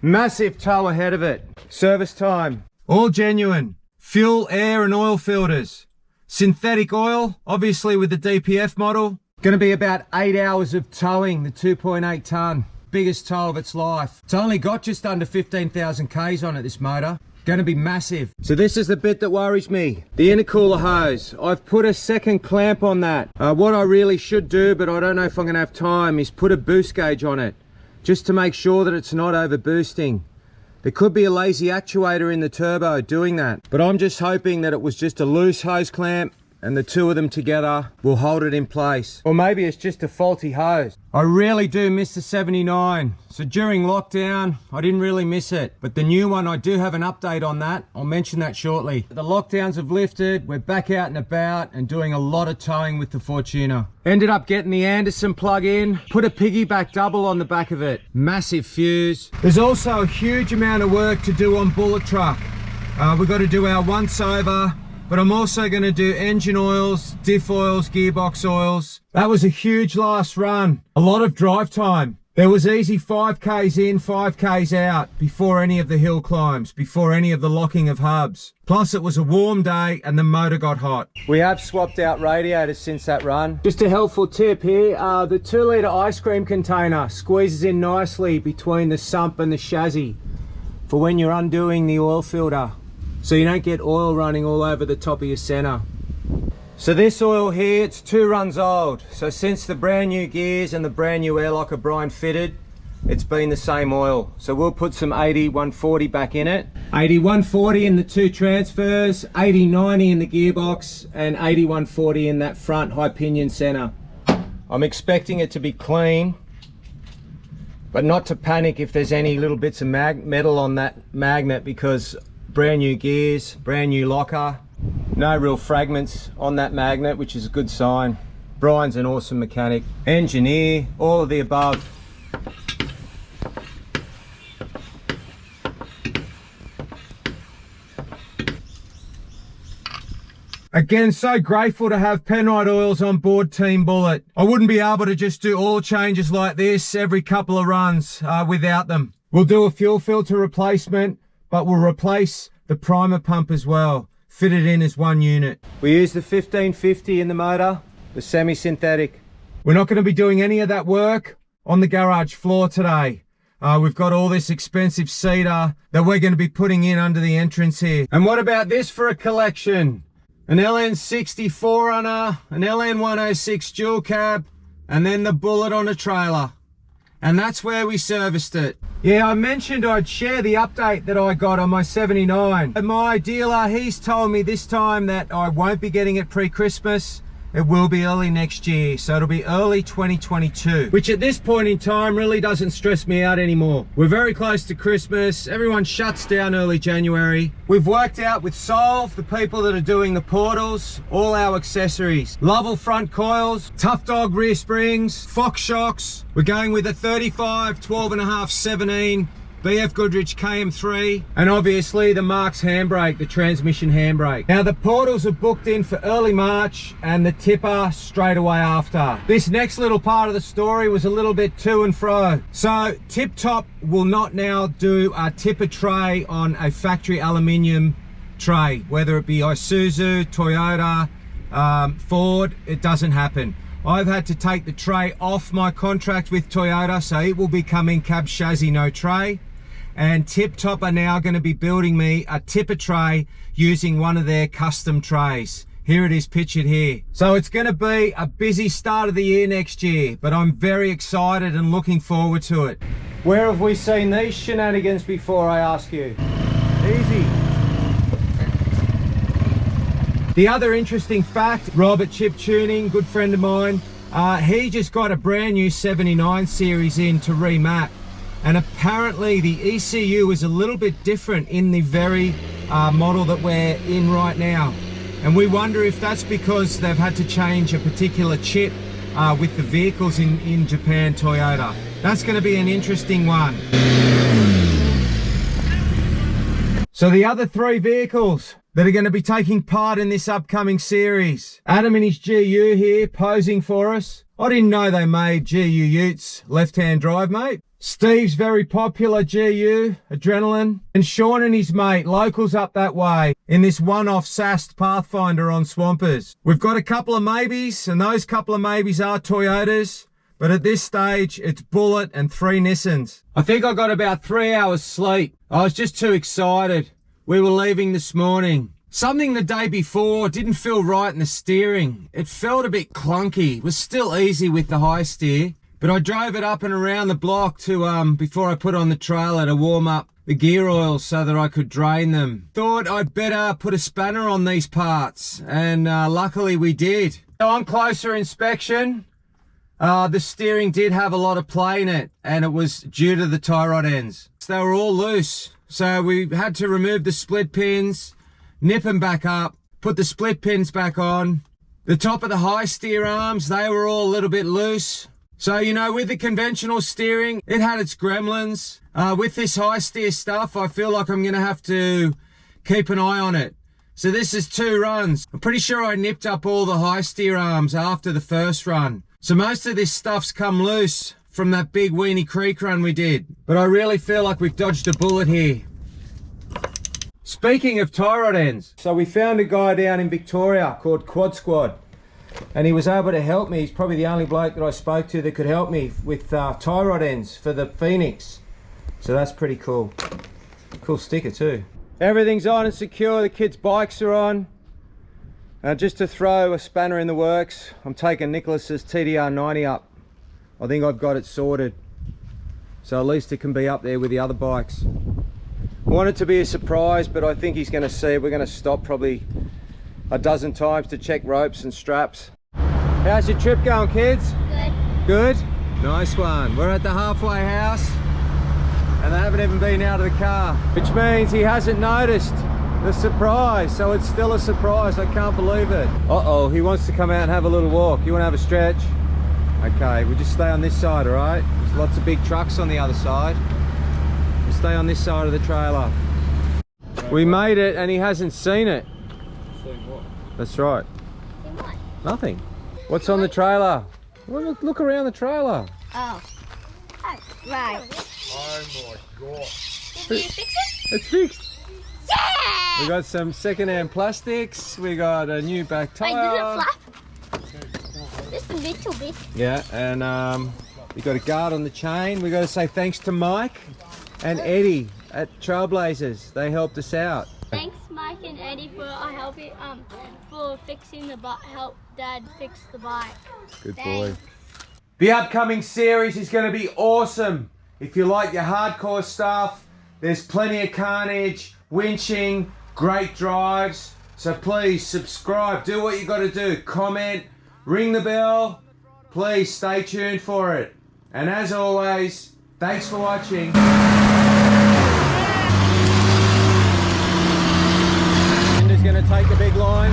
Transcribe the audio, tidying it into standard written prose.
Massive toe ahead of it. Service time. All genuine. Fuel, air and oil filters. Synthetic oil, obviously with the DPF model. Going to be about 8 hours of towing the 2.8 tonne. Biggest tow of its life. It's only got just under 15,000 Ks on it, this motor. Going to be massive. So this is the bit that worries me. The intercooler hose. I've put a second clamp on that. What I really should do, but I don't know if I'm going to have time, is put a boost gauge on it. Just to make sure that it's not over boosting. There could be a lazy actuator in the turbo doing that. But I'm just hoping that it was just a loose hose clamp and the two of them together will hold it in place. Or maybe it's just a faulty hose. I really do miss the 79. So during lockdown, I didn't really miss it. But the new one, I do have an update on that. I'll mention that shortly. The lockdowns have lifted. We're back out and about and doing a lot of towing with the Fortuner. Ended up getting the Anderson plug-in. Put a piggyback double on the back of it. Massive fuse. There's also a huge amount of work to do on Bullet Truck. We've got to do our once over. But I'm also going to do engine oils, diff oils, gearbox oils. That was a huge last run. A lot of drive time. There was easy 5Ks in, 5Ks out before any of the hill climbs, before any of the locking of hubs. Plus it was a warm day and the motor got hot. We have swapped out radiators since that run. Just a helpful tip here, the 2 litre ice cream container squeezes in nicely between the sump and the chassis for when you're undoing the oil filter, so you don't get oil running all over the top of your center. So this oil here, it's 2 runs old. So since the brand new gears and the brand new airlock are Brian fitted, it's been the same oil. So we'll put some 80-140 back in it. 80-140 in the 2 transfers, 80-90 in the gearbox, and 80-140 in that front high pinion center. I'm expecting it to be clean, but not to panic if there's any little bits of metal on that magnet, because brand new gears, brand new locker, no real fragments on that magnet, which is a good sign. Brian's an awesome mechanic, engineer, all of the above. Again, so grateful to have Penrite Oils on board Team Bullet. I wouldn't be able to just do oil changes like this every couple of runs without them. We'll do a fuel filter replacement, but we'll replace the primer pump as well, fit it in as one unit. We use the 1550 in the motor, the semi-synthetic. We're not going to be doing any of that work on the garage floor today. We've got all this expensive cedar that we're going to be putting in under the entrance here. And what about this for a collection? An LN60 4Runner, an LN106 dual cab, and then the Bullet on a trailer. And that's where we serviced it. Yeah, I mentioned I'd share the update that I got on my 79. And my dealer, he's told me this time that I won't be getting it pre-Christmas. It will be early next year, so it'll be early 2022, which at this point in time really doesn't stress me out anymore. We're very close to Christmas. Everyone shuts down early January. We've worked out with Solve, the people that are doing the portals, all our accessories. Lovell front coils, Tough Dog rear springs, Fox shocks. We're going with a 35, 12.5, 17. BF Goodrich KM3, and obviously the Marks handbrake, the transmission handbrake. Now the portals are booked in for early March and the tipper straight away after. This next little part of the story was a little bit to and fro. So Tip Top will not now do a tipper tray on a factory aluminium tray, whether it be Isuzu, Toyota, Ford. It doesn't happen. I've had to take the tray off my contract with Toyota, so it will be coming cab chassis, no tray. And Tip Top are now going to be building me a tipper tray using one of their custom trays. Here it is pictured here. So it's going to be a busy start of the year next year, but I'm very excited and looking forward to it. Where have we seen these shenanigans before, I ask you? Easy. The other interesting fact, Rob at Chip Tuning, good friend of mine, he just got a brand new 79 series in to remap. And apparently the ECU is a little bit different in the very model that we're in right now. And we wonder if that's because they've had to change a particular chip with the vehicles in Japan, Toyota. That's going to be an interesting one. So the other 3 vehicles that are going to be taking part in this upcoming series. Adam and his GU here posing for us. I didn't know they made GU Utes left-hand drive, mate. Steve's very popular GU, Adrenaline, and Sean and his mate, locals up that way, in this one-off SAST Pathfinder on Swampers. We've got a couple of maybes, and those couple of maybes are Toyotas, but at this stage, it's Bullet and 3 Nissans. I think I got about 3 hours sleep. I was just too excited. We were leaving this morning. Something the day before didn't feel right in the steering. It felt a bit clunky. It was still easy with the high steer. But I drove it up and around the block to, before I put on the trailer to warm up the gear oil so that I could drain them. Thought I'd better put a spanner on these parts, and luckily we did. So on closer inspection, the steering did have a lot of play in it, and it was due to the tie rod ends. So they were all loose. So we had to remove the split pins, nip them back up, put the split pins back on. The top of the high steer arms, they were all a little bit loose. So, you know, with the conventional steering, it had its gremlins. With this high steer stuff, I feel like I'm going to have to keep an eye on it. So this is 2 runs. I'm pretty sure I nipped up all the high steer arms after the first run. So most of this stuff's come loose from that big Weenie Creek run we did. But I really feel like we've dodged a bullet here. Speaking of tie rod ends, so we found a guy down in Victoria called Quad Squad. And he was able to help me. He's probably the only bloke that I spoke to that could help me with tie rod ends for the Phoenix. So that's pretty cool. Cool sticker too. Everything's on and secure. The kids' bikes are on. Just to throw a spanner in the works, I'm taking Nicholas's TDR 90 up. I think I've got it sorted. So at least it can be up there with the other bikes. I want it to be a surprise, but I think he's going to see. We're going to stop probably a dozen times to check ropes and straps. How's your trip going, kids? Good. Good? Nice one. We're at the halfway house and they haven't even been out of the car, which means he hasn't noticed the surprise. So it's still a surprise. I can't believe it. Uh-oh, he wants to come out and have a little walk. You want to have a stretch? Okay, we'll just stay on this side, all right? There's lots of big trucks on the other side. We'll stay on this side of the trailer. We made it and he hasn't seen it. That's right. What? Nothing. What's on the trailer? Well, look around the trailer. Oh. Right. Oh my god. Did you fix it? It's fixed. Yeah! We got some second-hand plastics. We got a new back tire. Wait, did it flap? Just a little bit. Yeah, and we got a guard on the chain. We got to say thanks to Mike and Eddie at Trailblazers. They helped us out. Thanks, Mike and Eddie, for helping for fixing the bike. Help Dad fix the bike. Good Thanks. boy. The upcoming series is going to be awesome. If you like your hardcore stuff, there's plenty of carnage, winching, great drives. So please subscribe. Do what you got to do. Comment, ring the bell. Please stay tuned for it. And as always, thanks for watching. Going to take a big line.